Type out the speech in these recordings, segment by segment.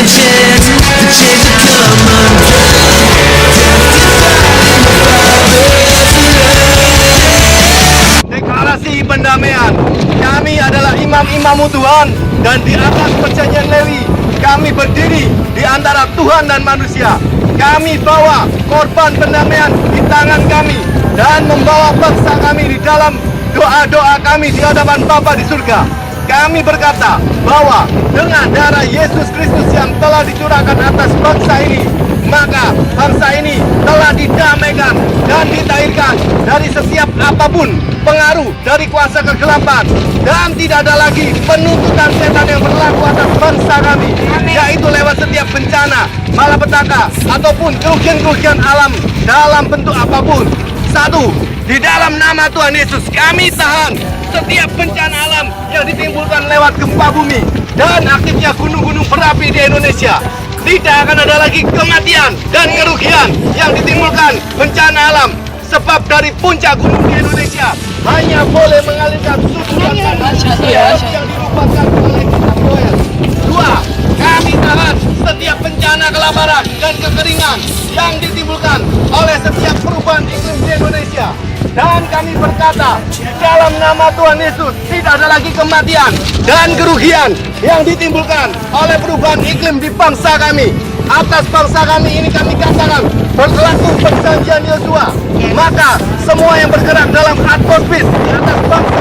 chance, the change will come undone. Deklarasi pendamaian. Kami adalah imam-imam Tuhan, dan di atas perjanjian Lewi kami berdiri di antara Tuhan dan manusia. Kami bawa korban pendamaian di tangan kami dan membawa bangsa kami di dalam doa-doa kami di hadapan Bapa di surga. Kami berkata bahwa dengan darah Yesus Kristus yang telah dicurahkan atas bangsa ini, maka bangsa ini telah didamaikan dan ditahirkan dari setiap apapun pengaruh dari kuasa kegelapan, dan tidak ada lagi penuntutan setan yang berlaku atas bangsa kami, yaitu lewat setiap bencana, malapetaka, ataupun kerugian-kerugian alam dalam bentuk apapun. Satu, di dalam nama Tuhan Yesus kami tahan setiap bencana alam yang ditimbulkan lewat gempa bumi dan aktifnya gunung-gunung berapi di Indonesia. Tidak akan ada lagi kematian dan kerugian yang ditimbulkan bencana alam, sebab dari puncak gunung di Indonesia hanya boleh mengalirkan susulan yang dirupakan oleh kitab Yoel. Dua, kami tahan setiap bencana kelaparan dan kekeringan yang ditimbulkan oleh setiap perubahan iklim di Indonesia. Dan kami berkata, di dalam nama Tuhan Yesus tidak ada lagi kematian dan kerugian yang ditimbulkan oleh perubahan iklim di bangsa kami. Atas bangsa kami ini kami katakan berlaku perjanjian Yosua. Maka semua yang bergerak dalam atmosfer di atas bangsa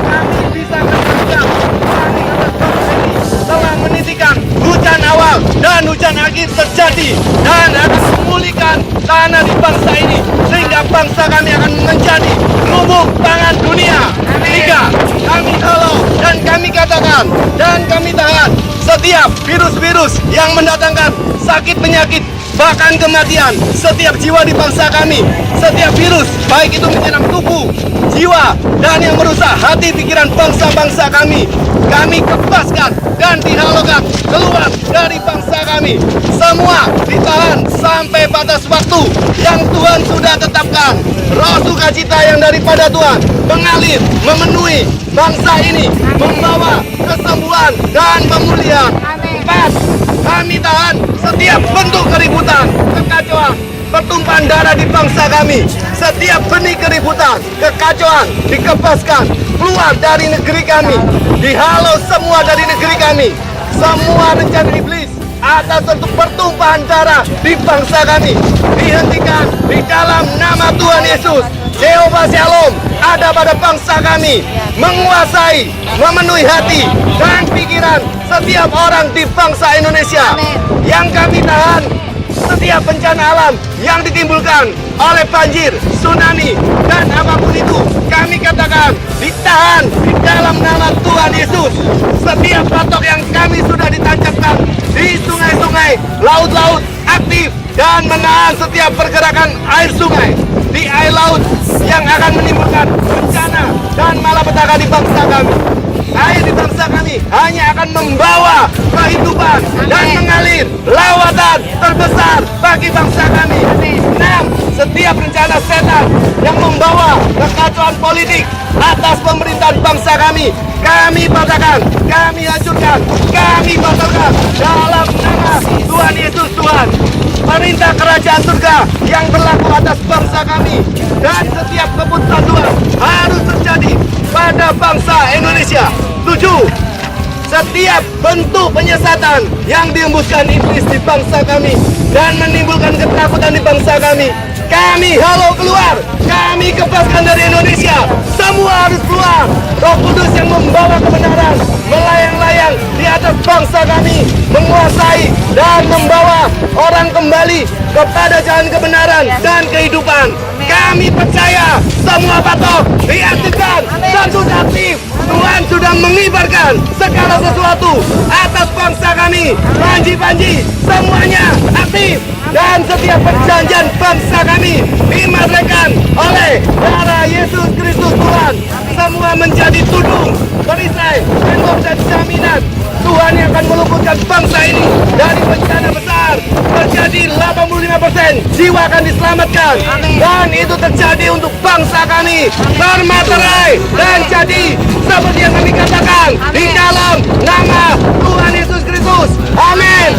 kami bisa katakan, kami atas bangsa ini telah menitikan hujan awal dan hujan akhir terjadi, dan akan memulihkan tanah di bangsa ini sehingga bangsa kami akan menjadi lumbung pangan dunia. Tiga, kami halau dan kami katakan dan kami tahan setiap virus-virus yang mendatangkan sakit penyakit, bahkan kematian setiap jiwa di bangsa kami. Setiap virus, baik itu menyerang tubuh, jiwa, dan yang merusak hati pikiran bangsa-bangsa kami kepaskan dan dihalaukan keluar dari bangsa kami. Semua ditahan sampai batas waktu yang Tuhan sudah tetapkan. Roh sukacita yang daripada Tuhan mengalir, memenuhi bangsa ini, membawa kesembuhan dan pemulihan. Empat, kami tahan setiap bentuk keributan, kekacauan, pertumpahan darah di bangsa kami. Setiap benih keributan, kekacauan dikepaskan keluar dari negeri kami, dihalau semua dari negeri kami. Semua rencana iblis atas untuk pertumpahan darah di bangsa kami dihentikan di dalam nama Tuhan Yesus. Jehovah Shalom ada pada bangsa kami, menguasai, memenuhi hati dan pikiran setiap orang di bangsa Indonesia. Yang kami tahan setiap bencana alam yang ditimbulkan oleh banjir, tsunami, dan apapun itu, kami katakan ditahan di dalam nama Tuhan Yesus. Setiap batok yang kami sudah ditancapkan di sungai-sungai, laut-laut aktif dan menahan setiap pergerakan air sungai di air laut yang akan menimbulkan bencana dan malapetaka di bangsa kami. Air di bangsa kami hanya akan membawa kehidupan dan mengalir lawatan terbesar bagi bangsa kami. 6. Setiap rencana setan yang membawa kekacauan politik atas pemerintahan bangsa kami patahkan, kami hancurkan, kami batalkan dalam nama Tuhan Yesus Tuhan. Perintah kerajaan surga yang berlaku atas bangsa kami dan setiap keputusan Tuhan harus terjadi pada bangsa Indonesia. 7. Setiap bentuk penyesatan yang dihembuskan iblis di bangsa kami dan menimbulkan ketakutan di bangsa kami halau keluar, kami kepaskan dari Indonesia. Semua harus keluar. Roh Kudus yang membawa kebenaran melayang-layang di atas bangsa kami, menguasai dan membawa orang kembali kepada jalan kebenaran dan kehidupan. Kami percaya semua batok diaktifkan dan sudah aktif. Tuhan sudah mengibarkan segala sesuatu atas bangsa kami. Panji-panji semuanya aktif, dan setiap perjanjian bangsa kami dimerdekakan oleh darah Yesus Kristus Tuhan. Semua menjadi tudung, perisai, tembok dan jaminan Tuhan yang akan meluputkan bangsa ini dari bencana besar. Terjadi 85% jiwa akan diselamatkan. Dan itu terjadi untuk bangsa kami, termaterai dan jadi seperti yang kami katakan di dalam nama Tuhan Yesus Kristus. Amin.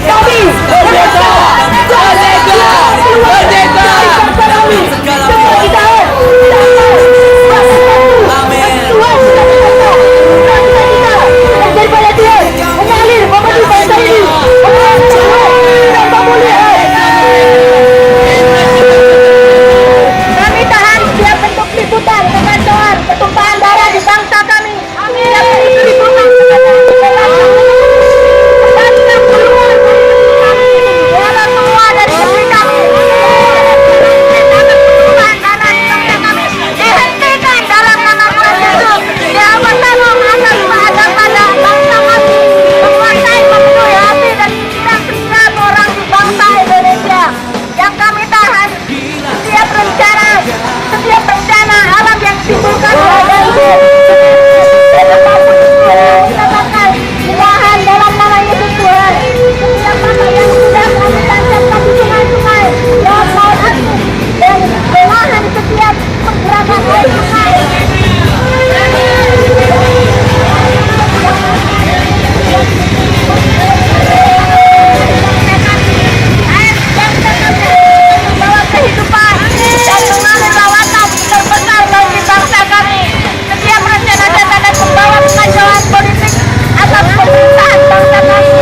kami merdeka, merdeka, merdeka. Kami kita daripada dia mengalir memenuhi bangsa ini. Kami tahan setiap bentuk liputan, kekacauan, pertumpahan darah di bangsa kami. Setiap liputan wala semua dari negeri kami. Pertumpahan darah di bangsa kami dihentikan dalam nama Tuhan Yesus. Jawab tolong atas keadaan pada bangsa kami, menguasai memenuhi hati dan pikiran setiap orang di bangsa Indonesia. Yang kami tahan setiap rencana alam yang ditimbulkan oleh itu. Kita bakal ditahan dalam nama Yesus Tuhan. Setiap mata yang sudah kami tancapkan di sungai-sungai, laut asin, dan menahan setiap pergerakan air sungai. Membawa kehidupan dan mengalir lawatan terbesar bagi bangsa kami. Setiap rencana setan dan membawa kekacauan politik atas pemerintahan bangsa kami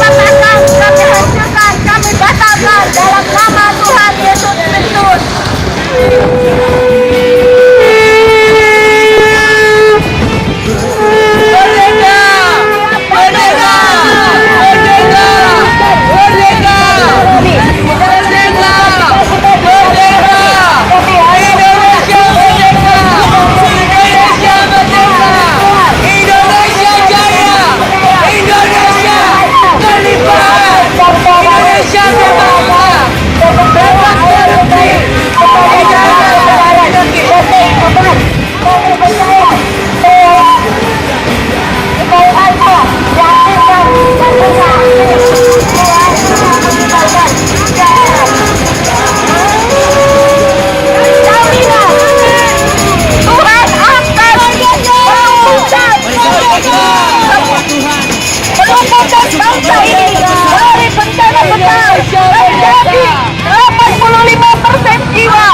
batalkan, kami hancurkan, kami batalkan dalam nama Tuhan Yesus Kristus. Merdeka! Merdeka! Merdeka! Merdeka! Merdeka! Merdeka! Indonesia merdeka! Indonesia merdeka! Indonesia jaya! Indonesia berlimpah! Indonesia berbangsa! Bebas korupsi! Bangsa ini dari bencana besar terjadi 85% jiwa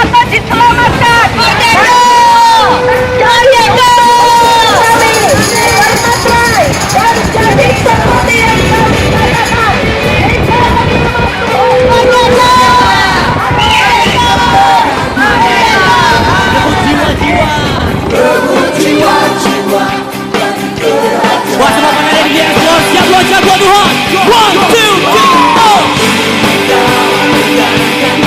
akan diselamatkan. Merdeka! Merdeka! Kami bermaterai dan jadi seperti yang kami katakan. Buat semua penari di Expo, siap buat Tuhan. 1, 2, 3, 4.